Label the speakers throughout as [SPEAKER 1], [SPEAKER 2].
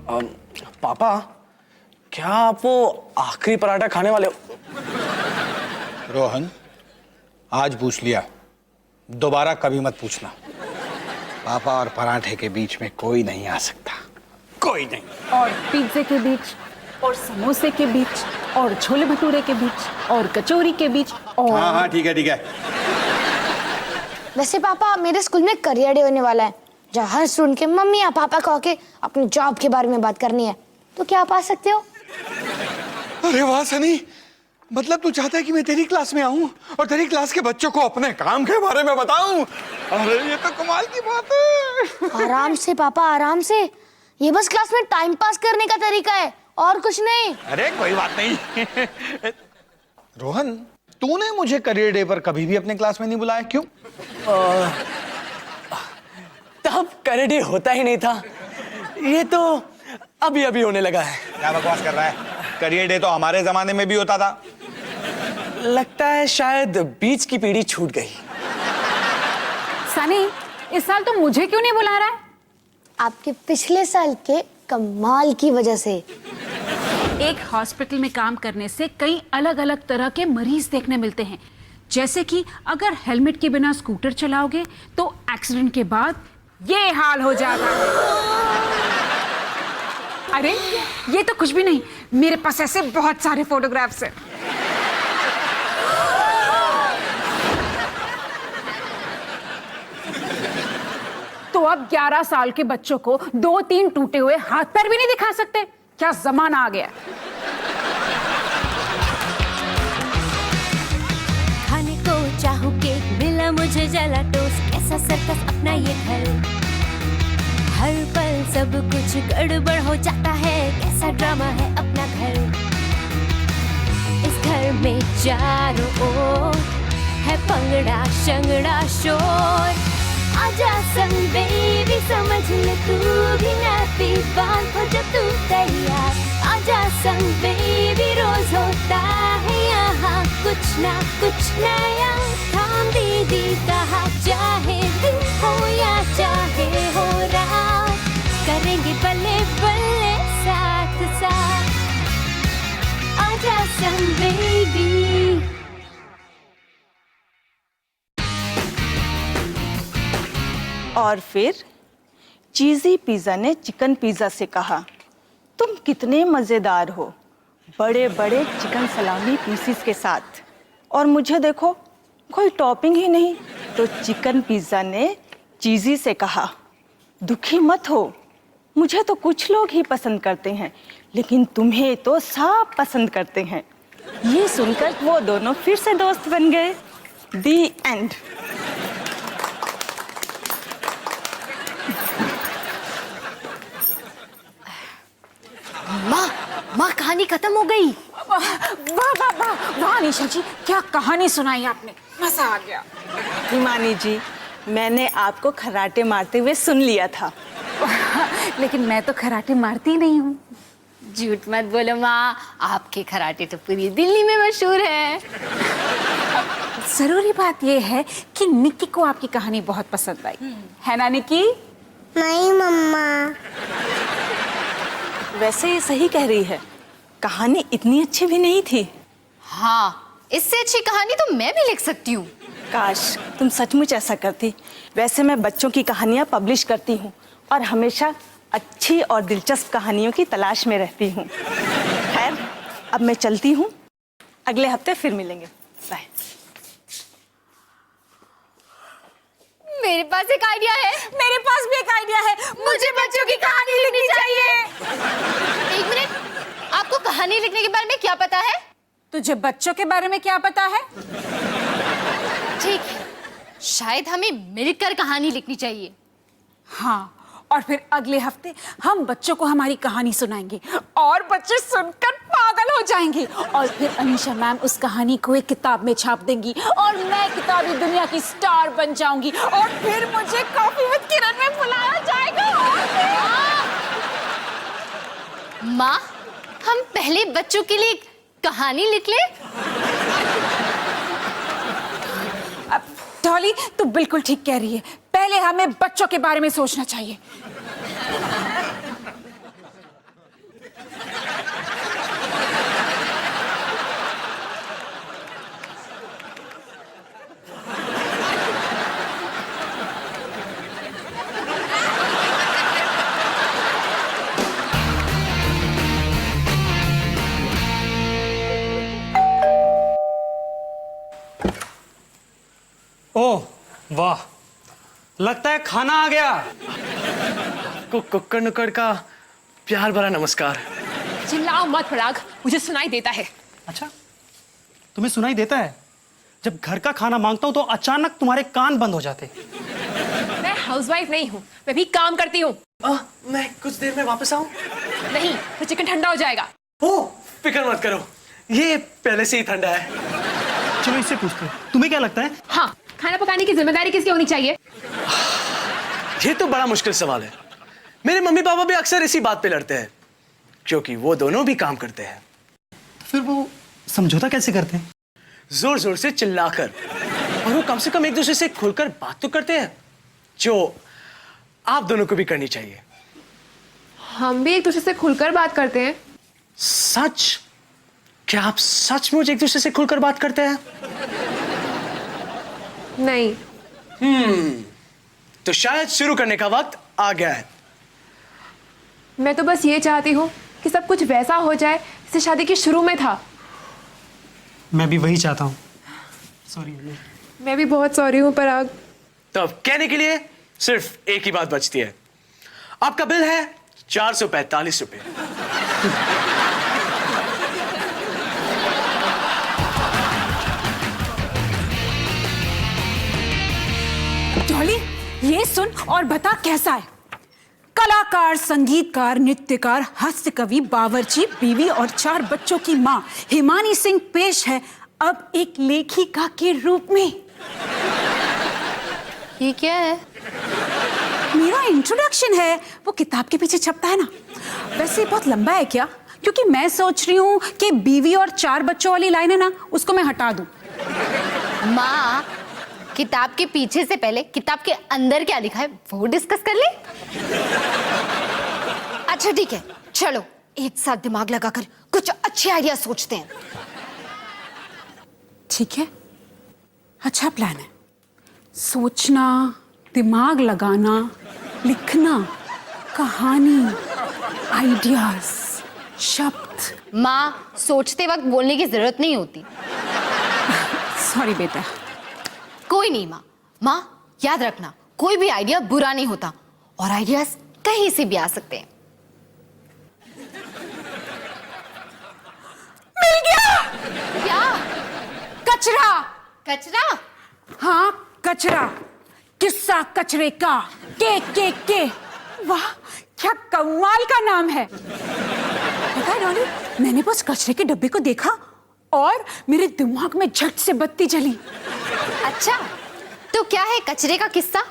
[SPEAKER 1] पापा, क्या आप वो आखिरी पराठा खाने वाले हो?
[SPEAKER 2] रोहन, आज पूछ लिया, दोबारा कभी मत पूछना। पापा और पराठे के बीच में कोई नहीं आ सकता, कोई नहीं।
[SPEAKER 3] और पिज्जे के बीच, और समोसे के बीच, और छोले भटूरे के बीच, और कचौरी के बीच, और
[SPEAKER 2] हाँ हाँ ठीक है ठीक है।
[SPEAKER 4] वैसे पापा, मेरे स्कूल में करियर डे होने वाला है, जहाँ हर स्टूडेंट के मम्मी या पापा को आके अपनी जॉब के बारे में बात करनी है। तो क्या आप आ सकते हो?
[SPEAKER 2] अरे वाह सनी, मतलब तू चाहता है कि मैं तेरी क्लास में आऊं और तेरी क्लास के बच्चों को अपने काम के बारे में बताऊं? अरे ये तो कमाल की बात है।
[SPEAKER 4] आराम से पापा, आराम से। ये बस क्लास में टाइम पास करने का तरीका है, और कुछ नहीं।
[SPEAKER 2] अरे कोई बात नहीं। रोहन, तूने मुझे करियर डे पर कभी भी अपने क्लास में नहीं बुलाया, क्यों?
[SPEAKER 1] तब करियर डे होता ही नहीं था, ये तो अभी अभी होने लगा है।
[SPEAKER 2] क्या बकवास कर रहा है? करियर डे तो हमारे जमाने में भी होता था।
[SPEAKER 1] लगता है शायद बीच की पीढ़ी छूट गई।
[SPEAKER 3] सनी, इस साल तो मुझे क्यों नहीं बुला रहा है?
[SPEAKER 4] आपके पिछले साल के कमाल की वजह से।
[SPEAKER 3] एक हॉस्पिटल में काम करने से कई अलग अलग तरह के मरीज देखने मिलते हैं। जैसे कि अगर हेलमेट के बिना स्कूटर चलाओगे तो एक्सीडेंट के बाद ये हाल हो जाता है। अरे ये तो कुछ भी नहीं, मेरे पास ऐसे बहुत सारे फोटोग्राफ्स हैं। तो अब 11 साल के बच्चों को 2-3 टूटे हुए हाथ पैर भी नहीं दिखा सकते? क्या जमाना आ गया।
[SPEAKER 5] खाने को चाहूं केक, मिला मुझे जला टोस्ट, ऐसा सर्कस अपना ये घर। हर पल सब कुछ गड़बड़ हो जाता है, कैसा ड्रामा है अपना घर। इस घर में चारों ओर है पंगड़ा शंगड़ा शोर। आजा संग बेबी, समझ ले तू भी नाती बात हो जब तू तैयार। आजा संग बेबी, रोज होता है यहाँ कुछ ना कुछ नया। थाम दीदी कहा, चाहे दिन हो या चाहे हो रात, करेंगे बल्ले बल्ले साथ साथ। आजा संग बेबी।
[SPEAKER 6] और फिर चीज़ी पिज़्ज़ा ने चिकन पिज़्ज़ा से कहा, तुम कितने मज़ेदार हो, बड़े बड़े चिकन सलामी पीसीस के साथ, और मुझे देखो कोई टॉपिंग ही नहीं। तो चिकन पिज़्ज़ा ने चीज़ी से कहा, दुखी मत हो, मुझे तो कुछ लोग ही पसंद करते हैं, लेकिन तुम्हें तो सब पसंद करते हैं। ये सुनकर वो दोनों फिर से दोस्त बन गए। दी एंड।
[SPEAKER 4] माँ, कहानी खत्म हो गई।
[SPEAKER 3] वाह वाह वाह वाह निशा जी, क्या कहानी सुनाई आपने, मजा आ गया।
[SPEAKER 6] हिमानी जी, मैंने आपको खराटे मारते हुए सुन लिया था।
[SPEAKER 3] लेकिन मैं तो खराटे मारती नहीं हूँ।
[SPEAKER 5] झूठ मत बोलो माँ, आपके खराटे तो पूरी दिल्ली में मशहूर है।
[SPEAKER 3] जरूरी बात यह है कि निक्की को आपकी कहानी बहुत पसंद आई, है ना निक्की?
[SPEAKER 4] नहीं मम्मा।
[SPEAKER 6] वैसे ये सही कह रही है, कहानी इतनी अच्छी भी नहीं थी।
[SPEAKER 5] हाँ, इससे अच्छी कहानी तो मैं भी लिख सकती हूँ।
[SPEAKER 6] काश तुम सचमुच ऐसा करती। वैसे मैं बच्चों की कहानियाँ पब्लिश करती हूँ और हमेशा अच्छी और दिलचस्प कहानियों की तलाश में रहती हूँ। खैर, अब मैं चलती हूँ, अगले हफ्ते फिर मिलेंगे। बाय।
[SPEAKER 5] मेरे पास एक आइडिया है।
[SPEAKER 3] मेरे पास भी एक आइडिया है, मुझे बच्चों की कहानी लिखनी चाहिए।
[SPEAKER 5] एक मिनट, आपको कहानी लिखने के बारे में क्या पता है?
[SPEAKER 3] तुझे बच्चों के बारे में क्या पता है?
[SPEAKER 5] ठीक है, शायद हमें मिलकर कहानी लिखनी चाहिए।
[SPEAKER 3] हाँ, और फिर अगले हफ्ते हम बच्चों को हमारी कहानी सुनाएंगे और बच्चे सुनकर पागल हो जाएंगे, और फिर अनीशा मैम उस कहानी को एक किताब में छाप देंगी और मैं किताबी दुनिया की स्टार बन जाऊंगी, और फिर मुझे कॉफी विद किरण में बुलाया जाएगा।
[SPEAKER 5] माँ, हम पहले बच्चों के लिए कहानी लिख ले।
[SPEAKER 3] डॉली, तू बिल्कुल ठीक कह रही है, पहले हमें बच्चों के बारे में सोचना चाहिए।
[SPEAKER 7] वाह, लगता है खाना आ गया।
[SPEAKER 1] कुक्कड़ नुक्कड़ का प्यार भरा नमस्कार।
[SPEAKER 8] चिल्लाओ मत पराग, मुझे सुनाई देता है।
[SPEAKER 7] अच्छा, तुम्हें सुनाई देता है? जब घर का खाना मांगता हूं तो अचानक तुम्हारे कान बंद हो जाते।
[SPEAKER 8] मैं हाउसवाइफ नहीं हूँ, मैं भी काम करती हूँ।
[SPEAKER 1] मैं कुछ देर में वापस आऊं?
[SPEAKER 8] नहीं तो चिकन ठंडा हो जाएगा।
[SPEAKER 1] ओ, फिक्र मत करो, ये पहले से ही ठंडा है।
[SPEAKER 7] चलो इससे पूछते हैं, तुम्हें क्या लगता है?
[SPEAKER 8] हाँ, खाना पकाने की जिम्मेदारी किसकी होनी चाहिए?
[SPEAKER 1] ये तो बड़ा मुश्किल सवाल है। मेरे मम्मी पापा भी अक्सर इसी बात पे लड़ते हैं, क्योंकि वो दोनों भी काम करते हैं।
[SPEAKER 7] फिर वो समझौता कैसे करते हैं?
[SPEAKER 1] जोर जोर से चिल्लाकर, और वो कम से कम एक दूसरे से खुलकर बात तो करते हैं, जो आप दोनों को भी करनी चाहिए।
[SPEAKER 8] हम भी एक दूसरे से खुलकर बात करते हैं।
[SPEAKER 1] सच? क्या आप सचमुच एक दूसरे से खुलकर बात करते हैं?
[SPEAKER 8] नहीं।
[SPEAKER 1] तो शायद शुरू करने का वक्त आ गया है।
[SPEAKER 8] मैं तो बस ये चाहती हूँ कि सब कुछ वैसा हो जाए जैसे शादी के शुरू में था।
[SPEAKER 7] मैं भी वही चाहता हूँ। सॉरी।
[SPEAKER 8] मैं भी बहुत सॉरी हूँ पराग।
[SPEAKER 1] तो अब कहने के लिए सिर्फ एक ही बात बचती है। आपका बिल है 445 रुपए।
[SPEAKER 3] डॉली, ये सुन और बता कैसा है। कलाकार, संगीतकार, नृत्यकार, हास्य कवि, बावर्ची, बीवी और 4 बच्चों की मां हिमानी सिंह पेश है अब एक लेखिका के रूप में।
[SPEAKER 4] ये क्या है?
[SPEAKER 3] मेरा इंट्रोडक्शन है, वो किताब के पीछे छपता है ना। वैसे बहुत लंबा है क्या? क्योंकि मैं सोच रही हूँ कि बीवी और 4 बच्चों वाली लाइन है ना, उसको मैं हटा दूं।
[SPEAKER 4] माँ, किताब के पीछे से पहले किताब के अंदर क्या लिखा है वो डिस्कस कर ले। अच्छा ठीक है, चलो एक साथ दिमाग लगाकर कुछ अच्छे आइडिया सोचते हैं।
[SPEAKER 3] ठीक है, अच्छा प्लान है। सोचना, दिमाग लगाना, लिखना, कहानी, आइडियाज, शब्द।
[SPEAKER 4] माँ, सोचते वक्त बोलने की जरूरत नहीं होती।
[SPEAKER 3] सॉरी बेटा।
[SPEAKER 4] कोई नहीं माँ। माँ, याद रखना, कोई भी आइडिया बुरा नहीं होता और आइडियाज कहीं से भी आ सकते हैं।
[SPEAKER 3] मिल गया।
[SPEAKER 4] क्या?
[SPEAKER 3] कचरा।
[SPEAKER 4] कचरा?
[SPEAKER 3] हाँ, कचरा। किस्सा कचरे का। के। वाह, क्या कमाल का नाम है। पता है डॉली, मैंने बस कचरे के डब्बे को देखा और मेरे दिमाग में झट से बत्ती जली।
[SPEAKER 4] अच्छा, तो क्या है कचरे का किस्सा?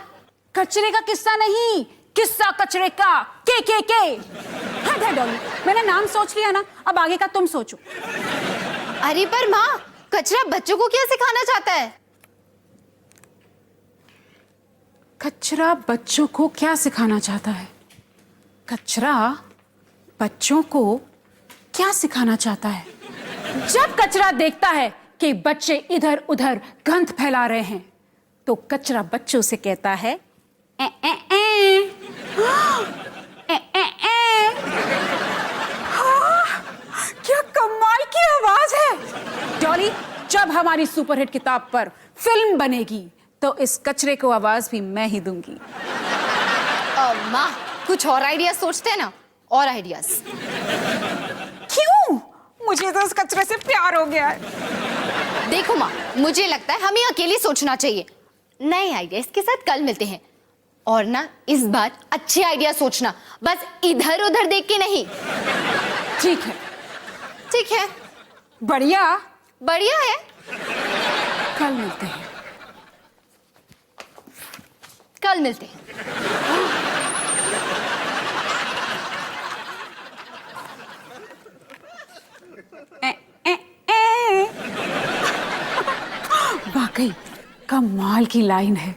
[SPEAKER 3] कचरे का किस्सा नहीं, किस्सा कचरे का। के। हाँ डॉली, मैंने नाम सोच लिया ना, अब आगे का तुम सोचो।
[SPEAKER 4] अरे पर माँ, कचरा बच्चों को क्या सिखाना चाहता है?
[SPEAKER 3] कचरा बच्चों को क्या सिखाना चाहता है? कचरा बच्चों को क्या सिखाना चाहता है? जब कचरा देखता है कि बच्चे इधर उधर गंद फैला रहे हैं, तो कचरा बच्चों से कहता है ए ए ए ए ए ए। हाँ, क्या कमाल की आवाज है। डॉली, जब हमारी सुपरहिट किताब पर फिल्म बनेगी तो इस कचरे को आवाज भी मैं ही दूंगी।
[SPEAKER 4] माँ, कुछ और आइडिया सोचते हैं ना, और आइडियाज।
[SPEAKER 3] क्यों? मुझे तो इस कचरे से प्यार हो गया है।
[SPEAKER 4] देखो माँ, मुझे लगता है हमें अकेले सोचना चाहिए। नए आइडियाज के साथ कल मिलते हैं। और ना, इस बार अच्छे आइडिया सोचना, बस इधर उधर देख के नहीं।
[SPEAKER 3] ठीक है।
[SPEAKER 4] ठीक है,
[SPEAKER 3] बढ़िया।
[SPEAKER 4] बढ़िया है।
[SPEAKER 3] कल मिलते हैं।
[SPEAKER 4] कल मिलते हैं।
[SPEAKER 3] ए, ए, ए। वाकई कमाल की लाइन है।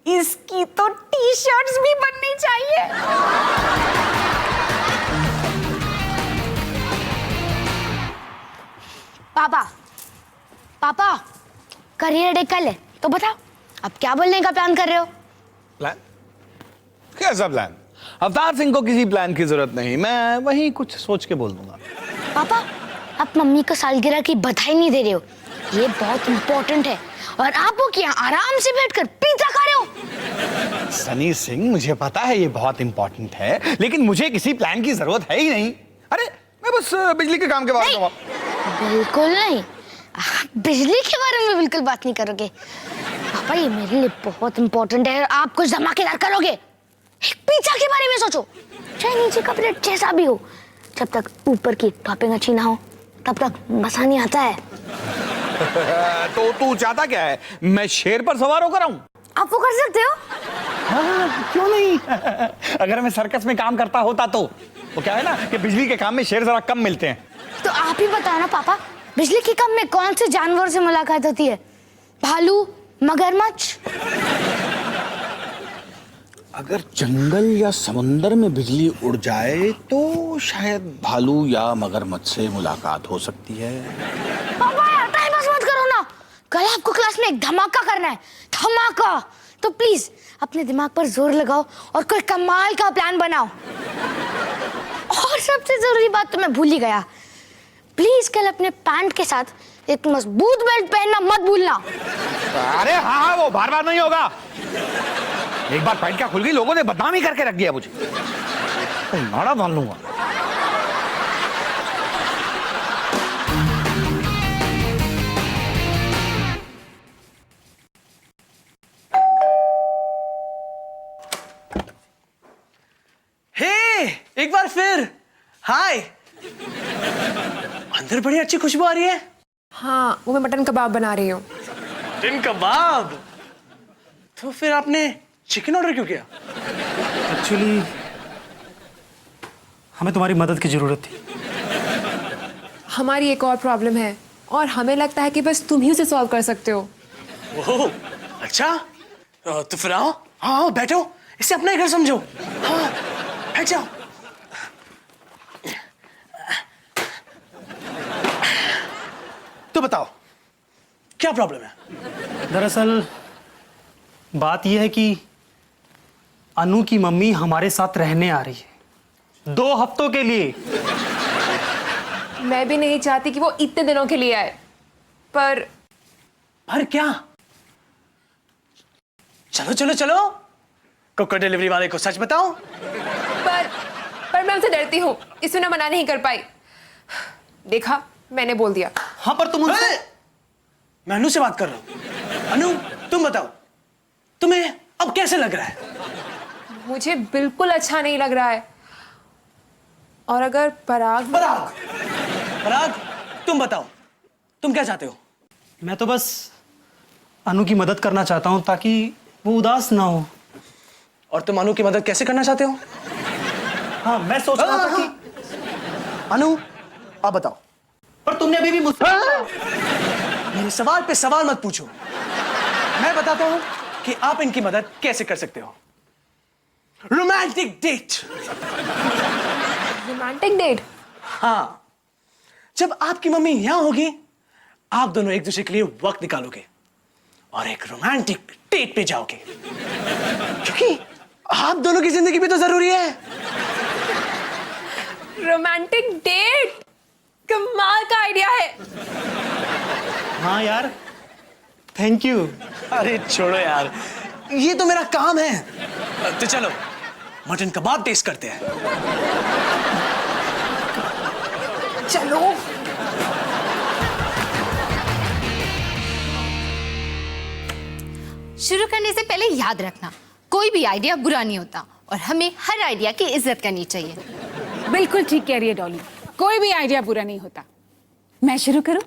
[SPEAKER 3] इसकी तो टी शर्ट्स भी बननी चाहिए।
[SPEAKER 4] पापा, करियर डे कल है, तो बताओ अब क्या बोलने का प्लान कर रहे हो?
[SPEAKER 2] प्लान? कैसा प्लान? अवतार सिंह को किसी प्लान की जरूरत नहीं, मैं वही कुछ सोच के बोल दूंगा।
[SPEAKER 4] पापा, आप मम्मी को सालगिरह की बधाई नहीं दे रहे हो। ये बहुत इंपॉर्टेंट है और आप वो क्या आराम से बैठकर पिज्जा खा रहे हो।
[SPEAKER 2] सनी सिंह, मुझे पता है ये बहुत इंपॉर्टेंट है, लेकिन मुझे किसी प्लान की जरूरत है ही नहीं। अरे मैं बस बिजली के काम के बारे में।
[SPEAKER 4] बिल्कुल नहीं, आप बिजली के बारे में बिल्कुल बात नहीं करोगे पापा, ये मेरे लिए बहुत इंपॉर्टेंट है। आप कुछ धमाकेदार करोगे, एक पिज्जा के बारे में सोचो, चाहे नीचे का प्लेट जैसा भी हो, जब तक ऊपर की टॉपिंग अच्छी ना हो तब तक मजा नहीं आता है।
[SPEAKER 2] तो तू चाहता क्या है, मैं शेर पर सवार होकर आऊं?
[SPEAKER 4] आप वो कर सकते हो।
[SPEAKER 2] हाँ, क्यों नहीं? अगर मैं सर्कस में काम करता होता तो वो क्या है ना कि बिजली के काम में शेर जरा कम मिलते हैं।
[SPEAKER 4] तो आप ही बताओ ना पापा, बिजली के काम में कौन से जानवर से मुलाकात होती है? भालू, मगरमच्छ?
[SPEAKER 2] अगर जंगल या समुंदर में बिजली उड़ जाए तो शायद भालू या मगरमच्छ से मुलाकात हो सकती है।
[SPEAKER 4] पापा यार टाइम पास मत करो ना, कल आपको क्लास में एक धमाका करना है, धमाका। तो प्लीज अपने दिमाग पर जोर लगाओ और कोई कमाल का प्लान बनाओ। और सबसे जरूरी बात तो मैं भूल ही गया, प्लीज कल अपने पैंट के साथ एक मजबूत बेल्ट पहनना मत भूलना।
[SPEAKER 2] अरे हाँ, वो बार बार नहीं होगा। एक बार पैंट क्या खुल गई, लोगों ने बदनामी करके रख दिया मुझे, तो नाड़ा बांध लूंगा।
[SPEAKER 1] हे, एक बार फिर हाय। अंदर बड़ी अच्छी खुशबू आ रही है।
[SPEAKER 8] हाँ, वो मैं मटन कबाब बना रही हूँ।
[SPEAKER 1] मटन कबाब? तो फिर आपने चिकन ऑर्डर क्यों किया?
[SPEAKER 7] एक्चुअली हमें तुम्हारी मदद की जरूरत थी।
[SPEAKER 8] हमारी एक और प्रॉब्लम है और हमें लगता है कि बस तुम ही उसे सॉल्व कर सकते हो।
[SPEAKER 1] ओह, अच्छा तो फिर आओ, हाँ बैठो, इसे अपना ही घर समझो। हाँ बैठ जाओ। तो बताओ क्या प्रॉब्लम है?
[SPEAKER 7] दरअसल बात यह है कि अनु की मम्मी हमारे साथ रहने आ रही है 2 हफ्तों के लिए।
[SPEAKER 8] मैं भी नहीं चाहती कि वो इतने दिनों के लिए आए, पर
[SPEAKER 1] क्या? चलो चलो चलो, कुकर डिलीवरी वाले को सच बताओ।
[SPEAKER 8] पर मैं उनसे डरती हूँ, इसमें ना मना नहीं कर पाई। देखा, मैंने बोल दिया।
[SPEAKER 7] हाँ पर तुम उनसे...
[SPEAKER 1] मैं अनु से बात कर रहा हूं। अनु तुम बताओ, तुम्हें अब कैसे लग रहा है?
[SPEAKER 8] मुझे बिल्कुल अच्छा नहीं लग रहा है। और अगर पराग
[SPEAKER 1] तुम बताओ, तुम क्या चाहते हो?
[SPEAKER 7] मैं तो बस अनु की मदद करना चाहता हूं ताकि वो उदास ना हो।
[SPEAKER 1] और तुम अनु की मदद कैसे करना चाहते हो?
[SPEAKER 7] हाँ, मैं सोच रहा था कि...
[SPEAKER 1] अनु आप बताओ।
[SPEAKER 7] पर तुमने अभी भी मुझसे...
[SPEAKER 1] मेरे सवाल पे सवाल मत पूछो, मैं बताता हूं कि आप इनकी मदद कैसे कर सकते हो। Romantic date.
[SPEAKER 8] Romantic date?
[SPEAKER 1] हाँ, जब आपकी मम्मी यहां होगी, आप दोनों एक दूसरे के लिए वक्त निकालोगे और एक रोमांटिक डेट पे जाओगे, क्योंकि आप दोनों की जिंदगी भी तो जरूरी है।
[SPEAKER 8] रोमांटिक डेट कमाल का आइडिया है।
[SPEAKER 7] हाँ यार, थैंक यू।
[SPEAKER 1] अरे छोड़ो यार, ये तो मेरा काम है। तो चलो मटन कबाब टेस्ट करते हैं।
[SPEAKER 8] चलो।
[SPEAKER 4] शुरू करने से पहले याद रखना, कोई भी आइडिया बुरा नहीं होता और हमें हर आइडिया की इज्जत करनी चाहिए।
[SPEAKER 3] बिल्कुल ठीक कह रही है डॉली, कोई भी आइडिया बुरा नहीं होता। मैं शुरू करूं?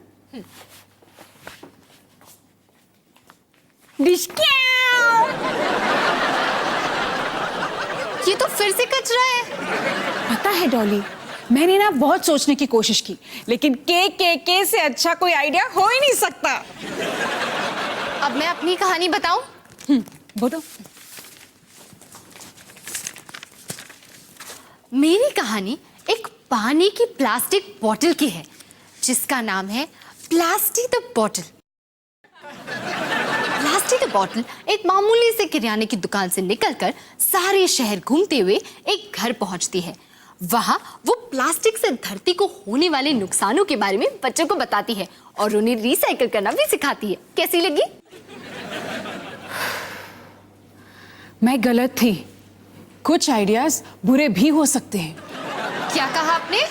[SPEAKER 4] ये तो फिर से कचरा है।
[SPEAKER 3] पता है डॉली, मैंने ना बहुत सोचने की कोशिश की, लेकिन के से अच्छा कोई आइडिया हो ही नहीं सकता।
[SPEAKER 4] अब मैं अपनी कहानी बताऊं?
[SPEAKER 3] बोलो।
[SPEAKER 4] मेरी कहानी एक पानी की प्लास्टिक बोतल की है, जिसका नाम है plastic the bottle. Plastic the bottle एक मामूली से किराने की दुकान से निकलकर सारे शहर घूमते हुए एक घर पहुंचती है
[SPEAKER 5] वहाँ वो प्लास्टिक से धरती को होने वाले नुकसानों के बारे में बच्चों को बताती है और उन्हें रिसाइकल करना भी सिखाती है। कैसी लगी?
[SPEAKER 3] मैं गलत थी, कुछ आइडियाज बुरे भी हो सकते हैं।
[SPEAKER 5] क्या कहा आपने?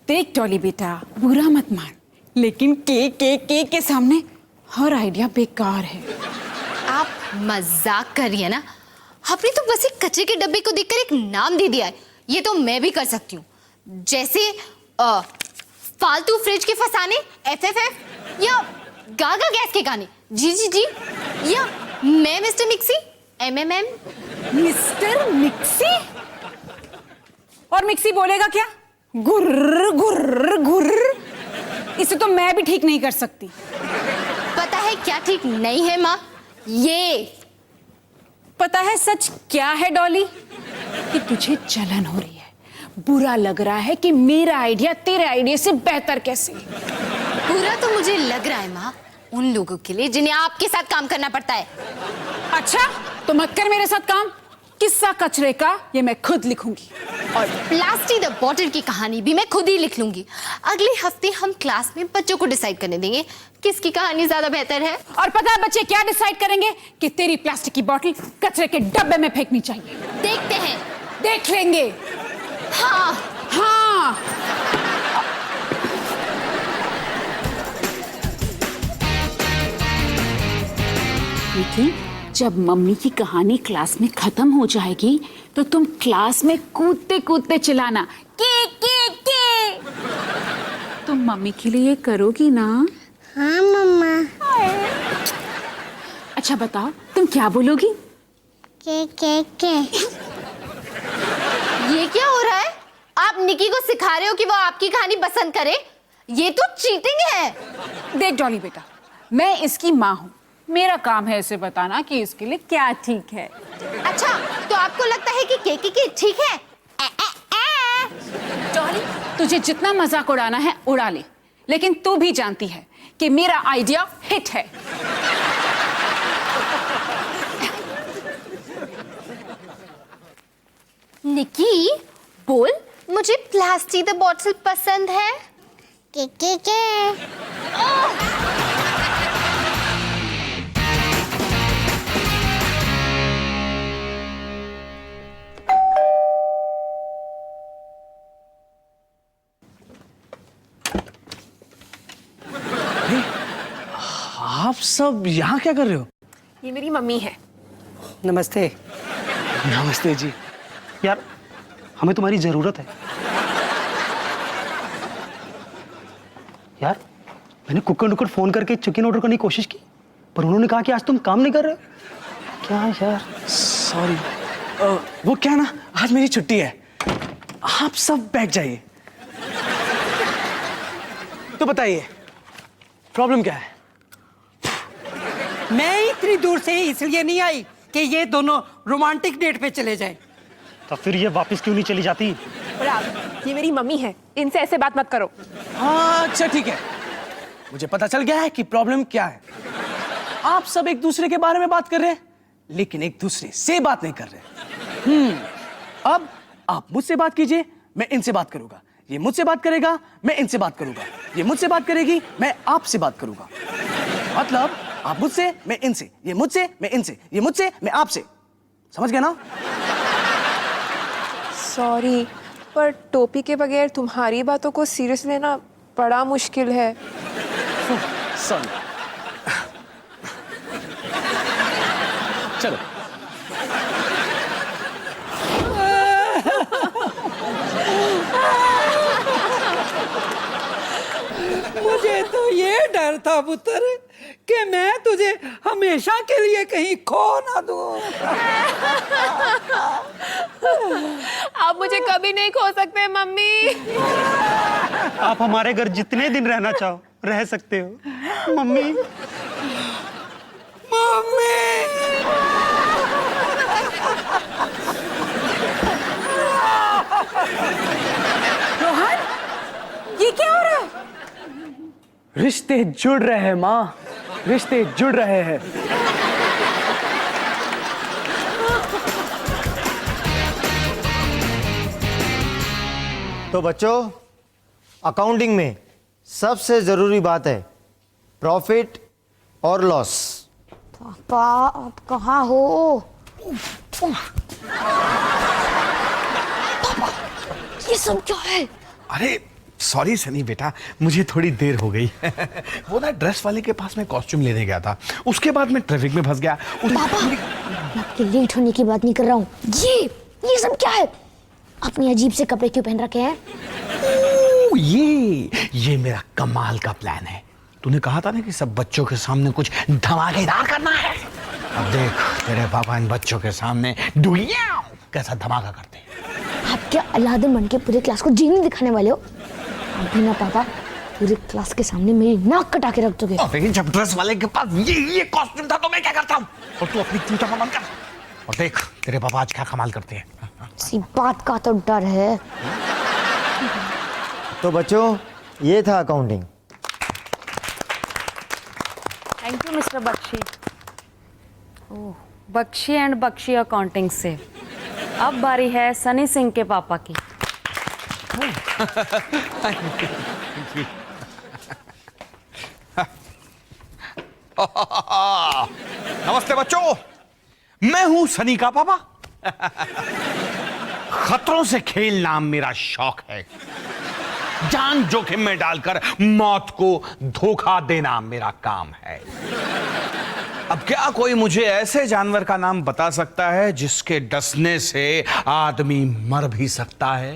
[SPEAKER 3] देख डॉली बेटा, बुरा मत मान, लेकिन के सामने हर आइडिया बेकार है।
[SPEAKER 5] आप मजाक कर रही है ना? आपने तो बस एक कचरे के डब्बे को देखकर एक नाम दे दिया है। ये तो मैं भी कर सकती हूँ, जैसे फालतू फ्रिज के फसाने FFF, या गागा गैस के गाने जी, या मैं mister mixie MMM।
[SPEAKER 3] Mister mixie? और मिक्सी बोलेगा क्या? गुर्र गुर्र गुर्र। इसे तो मैं भी ठीक नहीं कर सकती।
[SPEAKER 5] पता है क्या ठीक नहीं है माँ? ये
[SPEAKER 3] पता है सच क्या है डॉली? कि तुझे जलन हो रही है, बुरा लग रहा है कि मेरा आइडिया तेरे आइडिया से बेहतर कैसे।
[SPEAKER 5] बुरा तो मुझे लग रहा है माँ उन लोगों के लिए जिन्हें आपके साथ काम करना पड़ता है।
[SPEAKER 3] अच्छा तो मत कर मेरे साथ काम। किस्सा कचरे का ये मैं खुद लिखूंगी,
[SPEAKER 5] और प्लास्टिक द बॉटल की कहानी भी मैं खुद ही लिख लूंगी। अगले हफ्ते हम क्लास में बच्चों को डिसाइड करने देंगे किसकी कहानी ज्यादा बेहतर है।
[SPEAKER 3] और पता है बच्चे क्या डिसाइड करेंगे? कि तेरी प्लास्टिक की बॉटल कचरे के डब्बे में फेंकनी चाहिए।
[SPEAKER 5] देखते हैं,
[SPEAKER 3] देख लेंगे।
[SPEAKER 5] हाँ
[SPEAKER 3] हाँ। लेकिन जब मम्मी की कहानी क्लास में खत्म हो जाएगी तो तुम क्लास में कूदते कूदते चिल्लाना के। तुम मम्मी के लिए करोगी ना?
[SPEAKER 4] हाँ मम्मा।
[SPEAKER 3] अच्छा बताओ तुम क्या बोलोगी?
[SPEAKER 4] के।
[SPEAKER 5] ये क्या हो रहा है? आप निकी को सिखा रहे हो कि वो आपकी कहानी पसंद करे? ये तो चीटिंग है।
[SPEAKER 3] देख डॉली बेटा, मैं इसकी माँ हूँ, मेरा काम है इसे बताना कि इसके लिए क्या ठीक है।
[SPEAKER 5] अच्छा तो आपको लगता है कि के ठीक है?
[SPEAKER 3] डॉली तुझे जितना मजाक उड़ाना है उड़ा ले, लेकिन तू भी जानती है कि मेरा आइडिया हिट है।
[SPEAKER 5] निकी बोल, मुझे प्लास्टिक द बॉटल पसंद है।
[SPEAKER 4] के।
[SPEAKER 1] आप सब यहाँ क्या कर रहे हो?
[SPEAKER 8] ये मेरी मम्मी है।
[SPEAKER 7] नमस्ते।
[SPEAKER 1] नमस्ते जी।
[SPEAKER 7] यार हमें तुम्हारी जरूरत है। यार मैंने कुकर नुकर फोन करके चिकन ऑर्डर करने की कोशिश की, पर उन्होंने कहा कि आज तुम काम नहीं कर रहे हो। क्या यार?
[SPEAKER 1] सॉरी। वो क्या ना, आज मेरी छुट्टी है। आप सब बैठ जाइए। तो बताइए प्रॉब्लम क्या है?
[SPEAKER 9] मैं इतनी दूर से इसलिए नहीं आई कि ये दोनों रोमांटिक डेट पे चले जाएं।
[SPEAKER 7] तो फिर ये वापस क्यों नहीं चली जाती?
[SPEAKER 8] और आप, ये मेरी मम्मी है, इनसे ऐसे बात मत करो।
[SPEAKER 1] हाँ अच्छा ठीक है, मुझे पता चल गया है कि प्रॉब्लम क्या है। आप सब एक दूसरे के बारे में बात कर रहे हैं, लेकिन एक दूसरे से बात नहीं कर रहे। अब आप मुझसे बात कीजिए, मैं इनसे बात करूंगा। ये मुझसे बात करेगा, मैं इनसे बात करूंगा। ये मुझसे बात करेगी, मैं आपसे बात करूंगा। मतलब आप मुझसे, मैं इनसे, ये मुझसे, मैं इनसे, ये मुझसे, मैं आपसे। समझ गए ना?
[SPEAKER 8] सॉरी, पर टोपी के बगैर तुम्हारी बातों को सीरियस लेना बड़ा मुश्किल है।
[SPEAKER 1] सॉरी। चलो।
[SPEAKER 9] मुझे तो ये डर था पुत्र कि मैं तुझे हमेशा के लिए कहीं खो ना दूं।
[SPEAKER 8] आप मुझे कभी नहीं खो सकते मम्मी।
[SPEAKER 7] आप हमारे घर जितने दिन रहना चाहो रह सकते हो मम्मी।
[SPEAKER 9] मम्मी।
[SPEAKER 3] रोहन, ये क्या हो रहा है?
[SPEAKER 1] रिश्ते जुड़ रहे हैं माँ, रिश्ते जुड़ रहे हैं।
[SPEAKER 10] तो बच्चों, अकाउंटिंग में सबसे जरूरी बात है प्रॉफिट और लॉस।
[SPEAKER 4] पापा आप कहाँ हो? पापा ये सब क्या है?
[SPEAKER 2] अरे सॉरी सनी बेटा, मुझे थोड़ी देर हो गई। वो ना ड्रेस वाले के पास मैं कॉस्ट्यूम लेने गया था, उसके बाद मैं ट्रैफिक में फंस गया।
[SPEAKER 4] पापा मैं आपके लेट होने की बात नहीं कर रहा हूँ। ये सब क्या है? अपने अजीब से कपड़े क्यों पहन रखे हैं?
[SPEAKER 2] ये मेरा कमाल का प्लान है। तूने कहा था ना कि सब बच्चों के सामने कुछ धमाकेदार करना है। अब देख तेरे पापा इन बच्चों के सामने डुइया कैसा धमाका करते हैं।
[SPEAKER 4] आप क्या अलादीन बन के पूरे क्लास को जीनी दिखाने वाले हो? अभी ना पापा पूरे क्लास के सामने मेरी नाक कटा के रख दोगे।
[SPEAKER 2] लेकिन जब ड्रेस वाले के पास ये कॉस्ट्यूम था तो मैं क्या करता हूँ? और तू अपनी चूता बंद कर और देख तेरे पापा आज क्या कमाल करते हैं।
[SPEAKER 4] इसी बात का तो डर है।
[SPEAKER 10] तो बच्चों, ये था accounting.
[SPEAKER 11] Thank you mister Bakshi. ओह, बख्शी एंड बख्शी अकाउंटिंग से। अब बारी है सनी सिंह के पापा की।
[SPEAKER 2] नमस्ते बच्चों, मैं हूं सनी का पापा। खतरों से खेलना मेरा शौक है। जान जोखिम में डालकर मौत को धोखा देना मेरा काम है। अब क्या कोई मुझे ऐसे जानवर का नाम बता सकता है जिसके डसने से आदमी मर भी सकता है?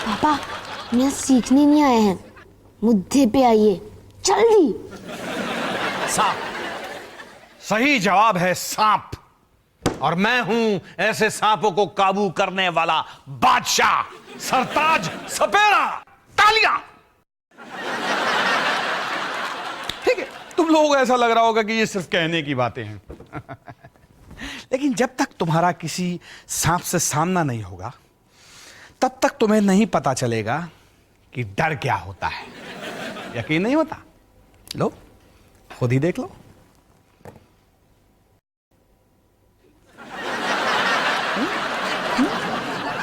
[SPEAKER 4] पापा यहाँ सीखने नहीं आए हैं, मुद्दे पे आइए जल्दी।
[SPEAKER 2] सांप। सही जवाब है सांप। और मैं हूं ऐसे सांपों को काबू करने वाला बादशाह, सरताज सपेरा। तालियां। ठीक है, तुम लोगों को ऐसा लग रहा होगा कि ये सिर्फ कहने की बातें हैं। लेकिन जब तक तुम्हारा किसी सांप से सामना नहीं होगा तब तक तुम्हें नहीं पता चलेगा कि डर क्या होता है। यकीन नहीं होता? लो खुद ही देख लो।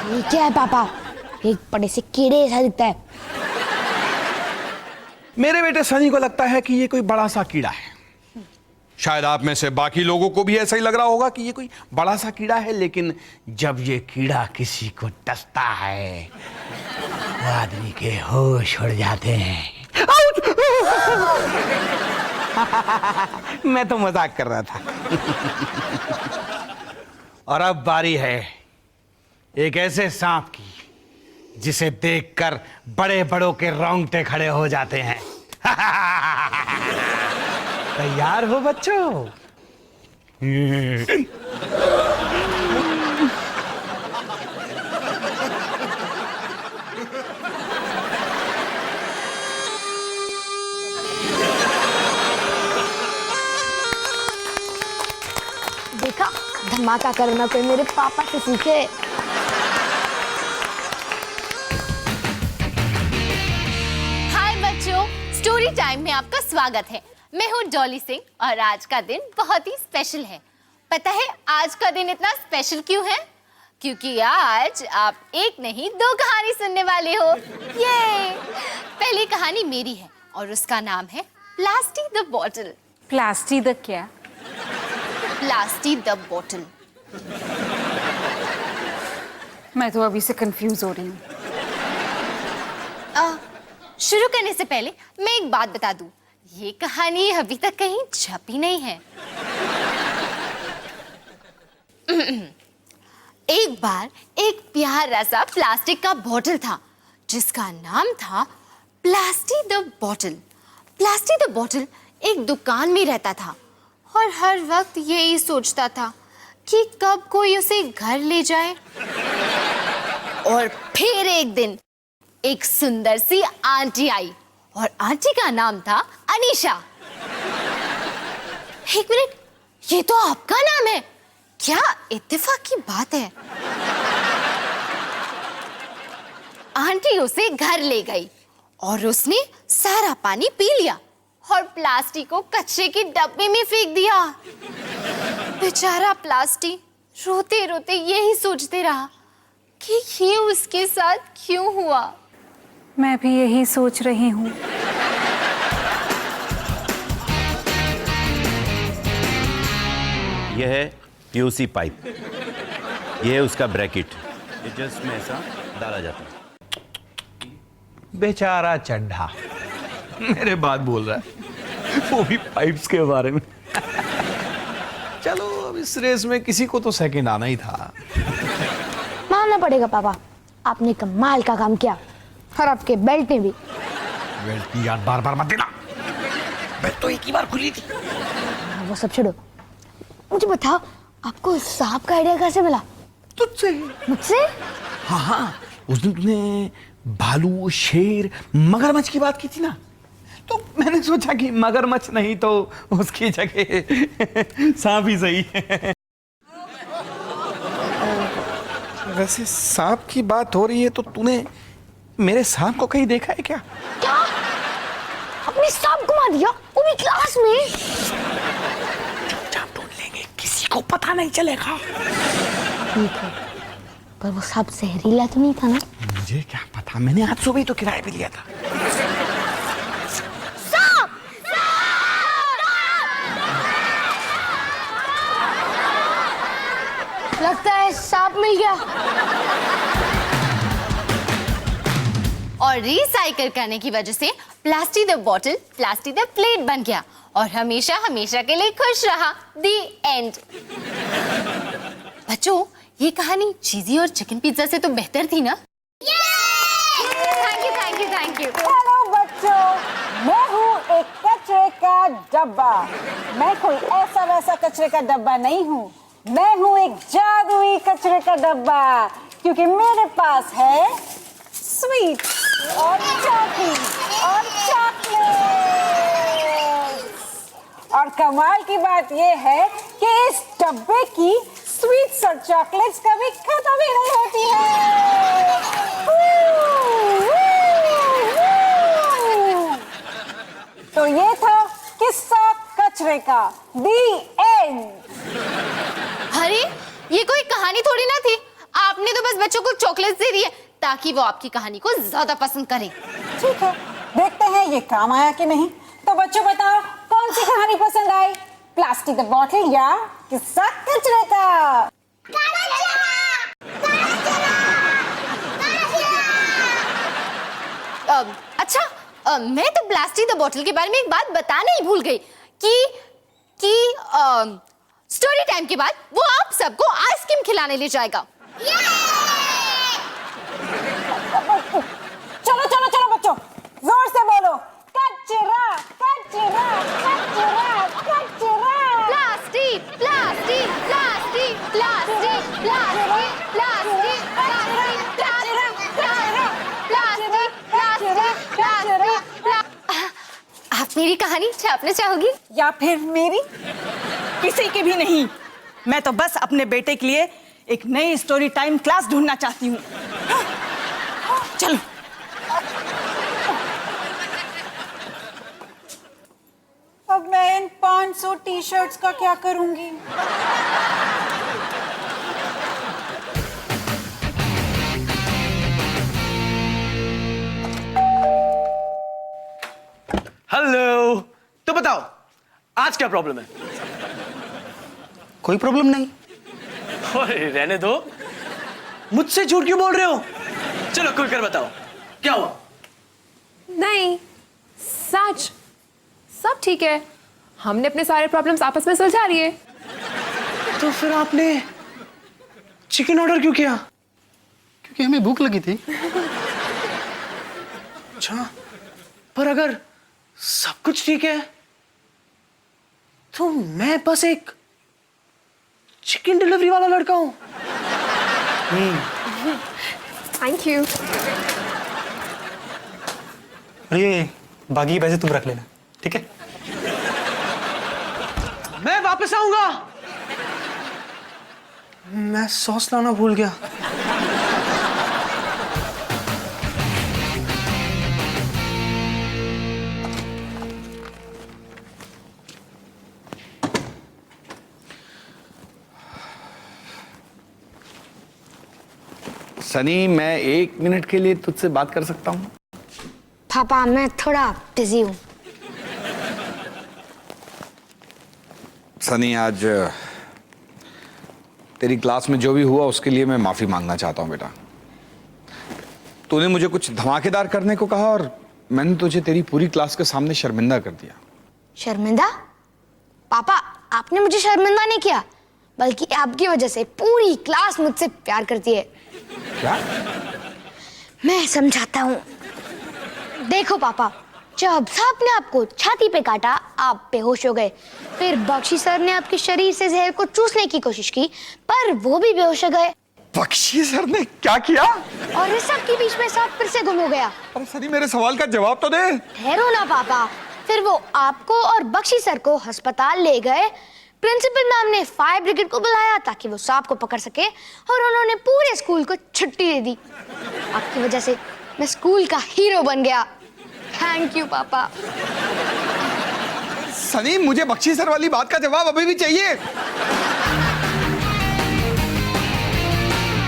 [SPEAKER 4] ये क्या है पापा? एक बड़े से कीड़े जैसा दिखता है।
[SPEAKER 2] मेरे बेटे सनी को लगता है कि ये कोई बड़ा सा कीड़ा है। शायद आप में से बाकी लोगों को भी ऐसा ही लग रहा होगा कि ये कोई बड़ा सा कीड़ा है, लेकिन जब ये कीड़ा किसी को डसता है वो आदमी के होश उड़ जाते हैं। मैं तो मजाक कर रहा था। और अब बारी है एक ऐसे सांप की जिसे देखकर बड़े बड़ों के रोंगटे खड़े हो जाते हैं। तैयार हो बच्चों?
[SPEAKER 4] देखा, धमाका करना कोई मेरे पापा से सीखे।
[SPEAKER 12] हाय बच्चों, स्टोरी टाइम में आपका स्वागत है। मैं हूँ डॉली सिंह और आज का दिन बहुत ही स्पेशल है। पता है आज का दिन इतना स्पेशल क्यों है? क्योंकि आज आप एक नहीं दो कहानी सुनने वाले हो। ये पहली कहानी मेरी है और उसका नाम है प्लास्टी द बॉटल।
[SPEAKER 11] प्लास्टी द क्या?
[SPEAKER 12] प्लास्टी द बॉटल।
[SPEAKER 11] मैं तो अभी से कंफ्यूज हो रही हूँ।
[SPEAKER 12] शुरू करने से पहले मैं एक बात बता दूं, ये कहानी अभी तक कहीं छपी नहीं है। एक बार एक प्यारा सा प्लास्टिक का बोतल था जिसका नाम था Plasty the bottle. Plasty the bottle एक दुकान में रहता था और हर वक्त यही सोचता था कि कब कोई उसे घर ले जाए। और फिर एक दिन एक सुंदर सी आंटी आई और आंटी का नाम था अनीशा। एक मिनट, ये तो आपका नाम है? क्या इत्तेफाक की बात है। आंटी उसे घर ले गई और उसने सारा पानी पी लिया और प्लास्टिक को कचरे के डब्बे में फेंक दिया। बेचारा प्लास्टिक रोते रोते यही सोचते रहा कि ये उसके साथ क्यों हुआ।
[SPEAKER 3] मैं भी यही सोच रही हूँ।
[SPEAKER 13] यह है पीयूसी पाइप, यह है उसका ब्रैकेट, ये जस्ट में ऐसा डाला जाता है।
[SPEAKER 2] बेचारा चड्ढा मेरे बात बोल रहा है, वो भी पाइप्स के बारे में। चलो अब इस रेस में किसी को तो सेकंड आना ही था।
[SPEAKER 4] मानना पड़ेगा पापा, आपने कमाल का काम किया। और आपके बेल्ट ने भी।
[SPEAKER 2] बेल्ट की याद बार बार मत देना, बेल्ट तो एक ही बार खुली थी।
[SPEAKER 4] वो सब छोड़ो, मुझे बताओ आपको सांप का आइडिया कैसे मिला?
[SPEAKER 2] तुझसे।
[SPEAKER 4] मुझसे?
[SPEAKER 2] हाँ हाँ, उस दिन तूने भालू, शेर, मगरमच्छ की बात की थी ना, तो मैंने सोचा कि मगरमच्छ नहीं तो उसकी जगह सांप ही सही है। वैसे सांप की बात हो रही है तो तूने मेरे सांप को कहीं देखा है क्या?
[SPEAKER 4] क्या? अपने सांप को मार दिया, वो भी क्लास में?
[SPEAKER 2] चुपचाप ढूंढ लेंगे, किसी को पता नहीं चलेगा।
[SPEAKER 4] ठीक है, पर वो सांप जहरीला तो नहीं था ना?
[SPEAKER 2] मुझे क्या पता, मैंने आज सुबह ही तो किराए पे लिया था।
[SPEAKER 4] लगता है सांप मिल गया।
[SPEAKER 12] और रिसाइकल करने की वजह से plastic the bottle plastic the plate बन गया और हमेशा हमेशा के लिए खुश रहा। दी एंड। बच्चों, ये कहानी चीजी और चिकन पिज्जा से तो बेहतर थी ना? Thank you thank you thank you.
[SPEAKER 6] Hello बच्चों, मैं हूँ एक कचरे का डब्बा। मैं कोई ऐसा वैसा कचरे का डब्बा नहीं हूँ, मैं हूँ एक जादुई कचरे का डब्बा, क्योंकि मेरे पास है स्वीट और टॉफी और चॉकलेट। और कमाल की बात यह है कि इस डब्बे की स्वीट्स और चॉकलेट्स कभी खत्म ही नहीं होती है। तो ये था किस्सा कचरे का। दी एंड।
[SPEAKER 12] अरे, ये कोई कहानी थोड़ी ना थी। आपने तो बस बच्चों को चॉकलेट दे दी है ताकि वो आपकी कहानी को ज्यादा पसंद करें।
[SPEAKER 6] ठीक है, देखते हैं ये काम आया कि नहीं। तो बच्चों बताओ, कौन सी कहानी पसंद आई? प्लास्टिक द बॉटल या किस्सा कचरे का?
[SPEAKER 12] अच्छा, मैं तो प्लास्टिक द बॉटल के बारे में एक बात बताना ही भूल गई कि स्टोरी टाइम के बाद वो आप सबको आइसक्रीम खिलाने ले जाएगा।
[SPEAKER 6] चलो चलो चलो बच्चों, जोर से बोलो, कचरा कचरा कचरा कचरा।
[SPEAKER 12] Plastic plastic plastic plastic plastic plastic plastic. आप मेरी कहानी छापना चाहोगी?
[SPEAKER 6] या फिर मेरी? किसी की भी नहीं। मैं तो बस अपने बेटे के लिए एक नई स्टोरी टाइम क्लास ढूंढना चाहती हूँ। चलो। अब मैं इन 500 टी शर्ट्स का क्या करूंगी?
[SPEAKER 1] हेलो, तो बताओ आज क्या प्रॉब्लम है?
[SPEAKER 7] कोई प्रॉब्लम नहीं।
[SPEAKER 1] अरे रहने दो, मुझसे झूठ क्यों बोल रहे हो? चलो खुलकर बताओ क्या हुआ?
[SPEAKER 8] नहीं, सच, सब ठीक है। हमने अपने सारे प्रॉब्लम्स आपस में सुलझा लिए।
[SPEAKER 1] तो फिर आपने चिकन ऑर्डर क्यों किया?
[SPEAKER 7] क्योंकि हमें भूख लगी थी।
[SPEAKER 1] अच्छा, पर अगर सब कुछ ठीक है तो मैं बस एक चिकन डिलीवरी वाला लड़का हूं।
[SPEAKER 8] Thank you.
[SPEAKER 7] ये बाकी पैसे तुम रख लेना, ठीक है?
[SPEAKER 1] मैं वापस आऊंगा। मैं सॉस लाना भूल गया।
[SPEAKER 2] सनी, मैं 1 मिनट के लिए तुझसे बात कर सकता हूँ?
[SPEAKER 4] पापा मैं थोड़ा बिजी हूँ।
[SPEAKER 2] सनी, आज तेरी क्लास में जो भी हुआ उसके लिए मैं माफी मांगना चाहता हूँ बेटा। तूने मुझे कुछ धमाकेदार करने को कहा और मैंने तुझे तेरी पूरी क्लास के सामने शर्मिंदा कर दिया।
[SPEAKER 4] शर्मिंदा? पापा आपने मुझे शर्मिंदा नहीं किया, बल्कि आपकी वजह से पूरी क्लास मुझसे प्यार करती है।
[SPEAKER 2] क्या?
[SPEAKER 4] मैं समझाता हूँ। देखो पापा, जब सांप ने आपको छाती पे काटा आप बेहोश हो गए, फिर बख्शी सर ने आपके शरीर से जहर को चूसने की कोशिश की पर वो भी बेहोश हो गए।
[SPEAKER 2] बख्शी सर ने क्या किया?
[SPEAKER 4] और इस सब के बीच में सांप फिर से गुम हो गया।
[SPEAKER 2] अरे सनी, मेरे सवाल का जवाब तो दे।
[SPEAKER 4] ठहरो ना पापा। फिर वो आपको और बख्शी सर को अस्पताल ले गए। प्रिंसिपल मैम ने फायर ब्रिगेड को बुलाया ताकि वो सांप को पकड़ सके और उन्होंने पूरे स्कूल को छुट्टी दे दी। आपकी वजह से मैं स्कूल का हीरो बन गया। थैंक यू पापा।
[SPEAKER 2] सनी, मुझे बख्शी सर वाली बात का जवाब अभी भी चाहिए।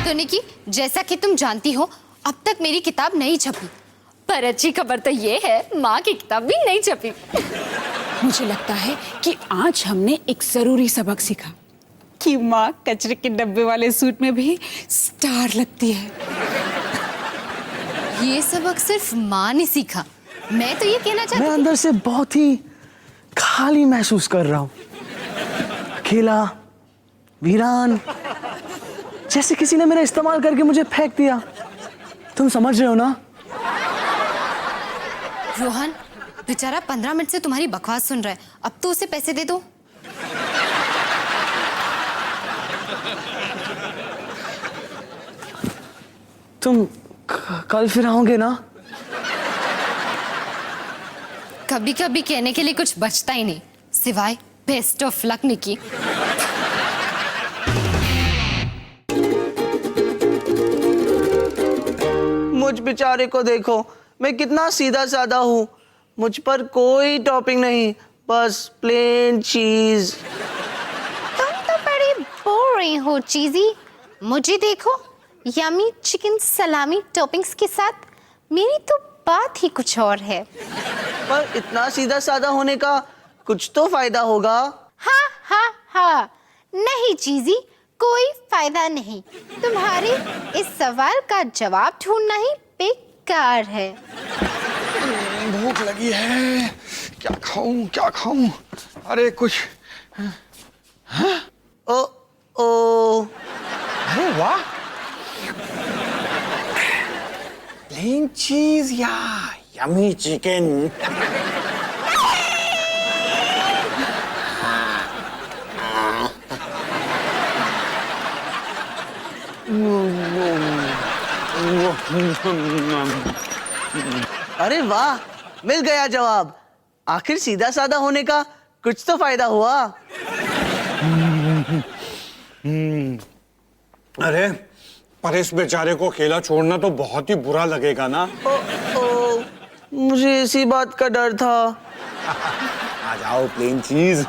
[SPEAKER 12] तो निकी, जैसा कि तुम जानती हो अब तक मेरी किताब नहीं छपी, पर अच्छी खबर तो ये है माँ की किताब भी नहीं छपी।
[SPEAKER 3] मुझे लगता है कि आज हमने एक जरूरी सबक सीखा कि माँ कचरे के डब्बे वाले सूट में भी स्टार लगती है।
[SPEAKER 12] ये सबक सिर्फ माँ ने सीखा, मैं तो ये कहना चाहती
[SPEAKER 1] मैं अंदर से बहुत ही खाली महसूस कर रहा हूँ, अकेला, वीरान, जैसे किसी ने मेरा इस्तेमाल करके मुझे फेंक दिया। तुम समझ रहे हो ना?
[SPEAKER 12] रोहन, बेचारा 15 मिनट से तुम्हारी बकवास सुन रहा है, अब तो उसे पैसे दे दो।
[SPEAKER 1] तुम कल फिर आओगे ना?
[SPEAKER 12] कभी कभी कहने के लिए कुछ बचता ही नहीं सिवाय बेस्ट ऑफ लक निकी।
[SPEAKER 14] मुझ बेचारे को देखो, मैं कितना सीधा साधा हूँ। मुझ पर कोई टॉपिंग नहीं, बस प्लेन चीज।
[SPEAKER 12] तुम तो बड़ी बोरिंग हो चीजी। मुझे देखो, यमी चिकन सलामी टॉपिंग्स के साथ। मेरी तो बात ही कुछ और है।
[SPEAKER 14] पर इतना सीधा साधा होने का कुछ तो फायदा होगा।
[SPEAKER 12] हाँ हाँ हाँ, नहीं चीजी, कोई फायदा नहीं। तुम्हारे इस सवाल का जवाब ढूंढना ही बेकार है।
[SPEAKER 2] भूख लगी है, क्या खाऊं क्या खाऊं? अरे कुछ। हाँ?
[SPEAKER 14] ओ
[SPEAKER 2] अरे वाह, प्लेन चीज या यमी चिकन।
[SPEAKER 14] अरे वाह, मिल गया जवाब। आखिर सीधा साधा होने का कुछ तो फायदा हुआ।
[SPEAKER 15] अरे पर इस बेचारे को अकेला छोड़ना तो बहुत ही बुरा लगेगा ना।
[SPEAKER 14] ओ, मुझे इसी बात का डर था।
[SPEAKER 15] आ जाओ प्लेन चीज।